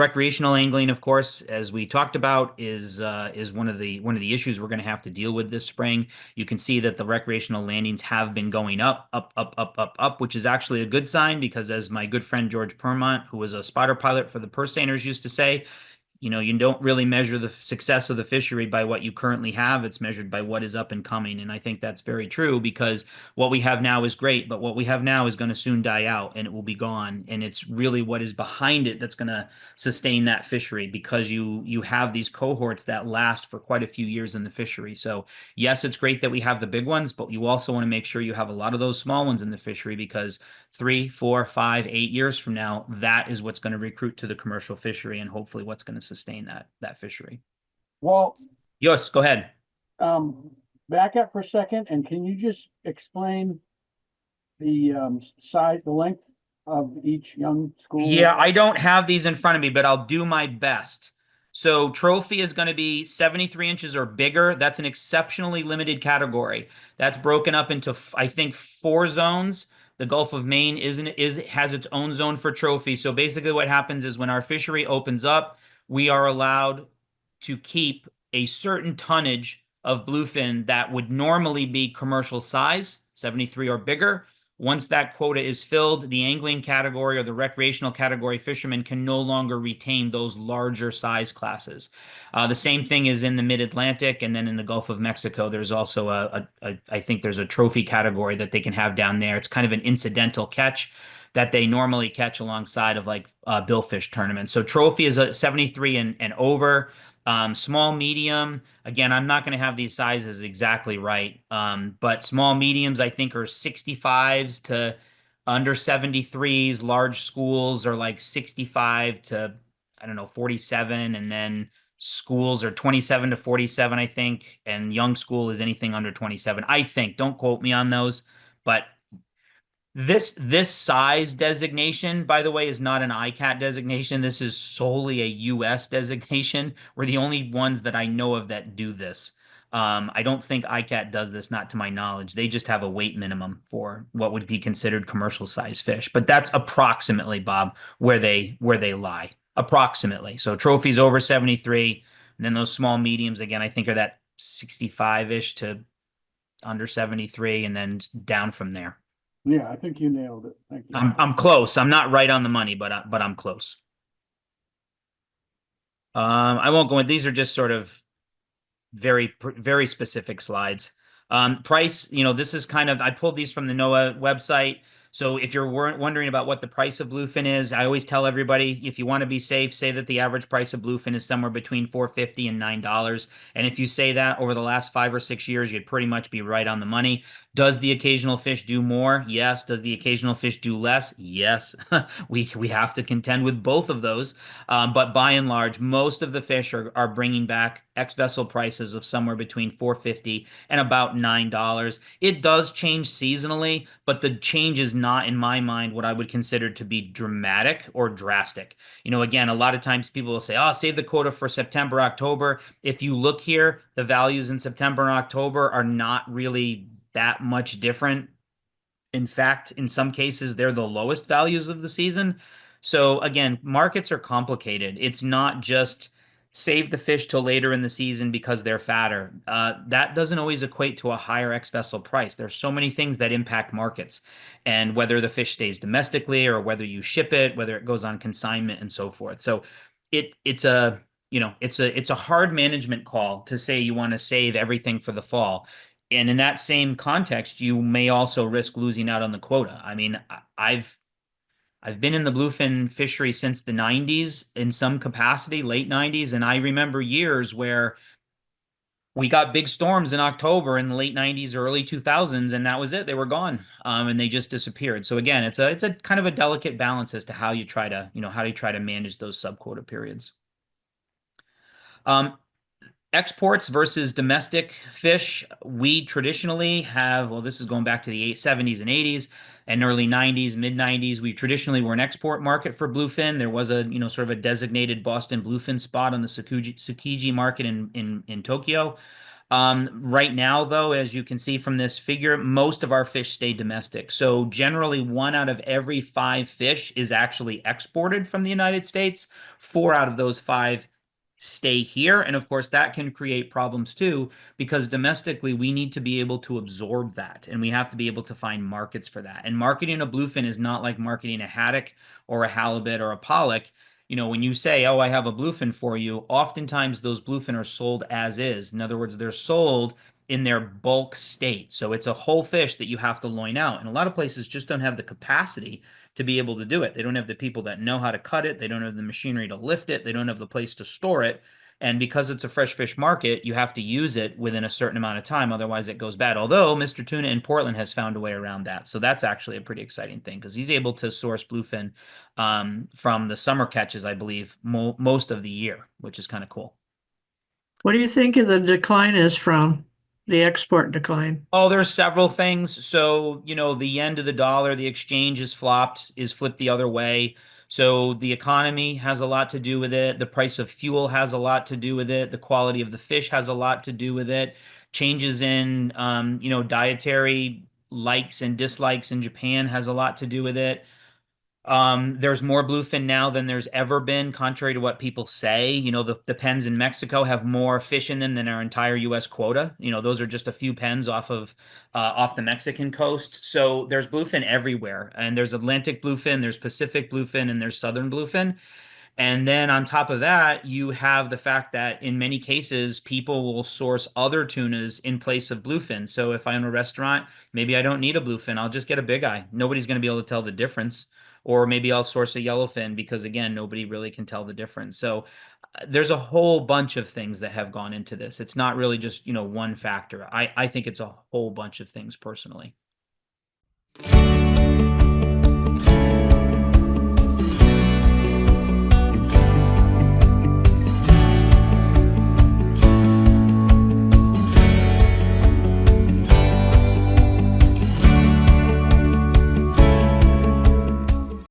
Recreational angling, of course, as we talked about, is one of the issues we're going to have to deal with this spring. You can see that the recreational landings have been going up, up, up, up, up, up, which is actually a good sign because, as my good friend George Permont, who was a spotter pilot for the purse seiners, used to say, you don't really measure the success of the fishery by what you currently have. It's measured by what is up and coming. And I think that's very true because what we have now is great, but what we have now is going to soon die out and it will be gone. And it's really what is behind it that's going to sustain that fishery because you have these cohorts that last for quite a few years in the fishery. So yes, it's great that we have the big ones, but you also want to make sure you have a lot of those small ones in the fishery because 3, 4, 5, 8 years from now, that is what's going to recruit to the commercial fishery and hopefully what's going to sustain that fishery. Well, Yes, go ahead. um, back up for a second, and can you just explain the size, the length of each young Yeah, school? I don't have these in front of me, but I'll do my best. So trophy is going to be 73 inches or bigger. That's an exceptionally limited category. That's broken up into, I think, 4 zones. The Gulf of Maine has its own zone for trophy. So basically what happens is when our fishery opens up, we are allowed to keep a certain tonnage of bluefin that would normally be commercial size, 73 or bigger. Once that quota is filled, the angling category or the recreational category fishermen can no longer retain those larger size classes. The same thing is in the mid-Atlantic, and then in the Gulf of Mexico, there's also I think there's a trophy category that they can have down there. It's kind of an incidental catch that they normally catch alongside of like billfish tournaments. So trophy is a 73 and over. Small, medium. Again, I'm not going to have these sizes exactly right. But small, mediums, I think, are 65s to under 73s. Large schools are like 65 to, I don't know, 47. And then schools are 27 to 47, I think. And young school is anything under 27, I think. Don't quote me on those. But this size designation, by the way, is not an ICAT designation. This is solely a US designation. We're the only ones that I know of that do this. I don't think ICAT does this, not to my knowledge. They just have a weight minimum for what would be considered commercial size fish. But that's approximately, Bob, where they lie. Approximately. So trophies over 73, and then those small mediums again, I think are that 65-ish to under 73, and then down from there. Yeah, I think you nailed it. Thank you. I'm close. I'm not right on the money, but I'm close. I won't go in. These are just sort of very specific slides. Price, this is kind of, I pulled these from the NOAA website. So if you're wondering about what the price of bluefin is, I always tell everybody, if you want to be safe, say that the average price of bluefin is somewhere between $4.50 and $9. And if you say that over the last 5 or 6 years, you'd pretty much be right on the money. Does the occasional fish do more? Yes. Does the occasional fish do less? Yes. We have to contend with both of those. But by and large, most of the fish are bringing back ex-vessel prices of somewhere between $4.50 and about $9. It does change seasonally, but the change is not, in my mind, what I would consider to be dramatic or drastic. Again, a lot of times people will say, oh, save the quota for September, October. If you look here, the values in September and October are not really that much different. In fact, in some cases, they're the lowest values of the season. So again, markets are complicated. It's not just save the fish till later in the season because they're fatter. That doesn't always equate to a higher ex-vessel price. There's so many things that impact markets, and whether the fish stays domestically or whether you ship it, whether it goes on consignment and so forth. So it's a hard management call to say you want to save everything for the fall. And in that same context, you may also risk losing out on the quota. I mean, I've been in the bluefin fishery since the 90s in some capacity, late 90s, and I remember years where we got big storms in October in the late 90s, early 2000s, and that was it. They were gone, and they just disappeared. So again, it's a kind of a delicate balance as to how you try to manage those sub-quota periods. Um, Exports versus domestic fish, we traditionally have, well, this is going back to the 70s and 80s and early 90s, mid 90s. We traditionally were an export market for bluefin. There was a, sort of a designated Boston bluefin spot on the Tsukiji market in Tokyo. Right now, though, as you can see from this figure, most of our fish stay domestic. So generally, one out of every five fish is actually exported from the United States. Four out of those five stay here. And of course, that can create problems too, because domestically, we need to be able to absorb that and we have to be able to find markets for that. And marketing a bluefin is not like marketing a haddock or a halibut or a pollock. When you say, "Oh, I have a bluefin for you," oftentimes those bluefin are sold as is. In other words, they're sold in their bulk state. So it's a whole fish that you have to loin out. And a lot of places just don't have the capacity to be able to do it. They don't have the people that know how to cut it. They don't have the machinery to lift it. They don't have the place to store it. And because it's a fresh fish market, you have to use it within a certain amount of time. Otherwise, it goes bad. Although Mr. Tuna in Portland has found a way around that. So that's actually a pretty exciting thing because he's able to source bluefin from the summer catches, I believe, most of the year, which is kind of cool. What do you think the decline is from the export decline? Oh, there's several things. So, the yen to the dollar, the exchange is flipped the other way. So the economy has a lot to do with it. The price of fuel has a lot to do with it. The quality of the fish has a lot to do with it. Changes in, dietary likes and dislikes in Japan has a lot to do with it. There's more bluefin now than there's ever been, contrary to what people say. The pens in Mexico have more fish in them than our entire U.S. quota. Those are just a few pens off the Mexican coast. So there's bluefin everywhere, and there's Atlantic bluefin, there's Pacific bluefin, and there's Southern bluefin. And then on top of that, you have the fact that in many cases, people will source other tunas in place of bluefin. So if I own a restaurant, maybe I don't need a bluefin. I'll just get a big eye. Nobody's going to be able to tell the difference. Or maybe I'll source a yellowfin because, again, nobody really can tell the difference. So there's a whole bunch of things that have gone into this. It's not really just, one factor. I think it's a whole bunch of things personally.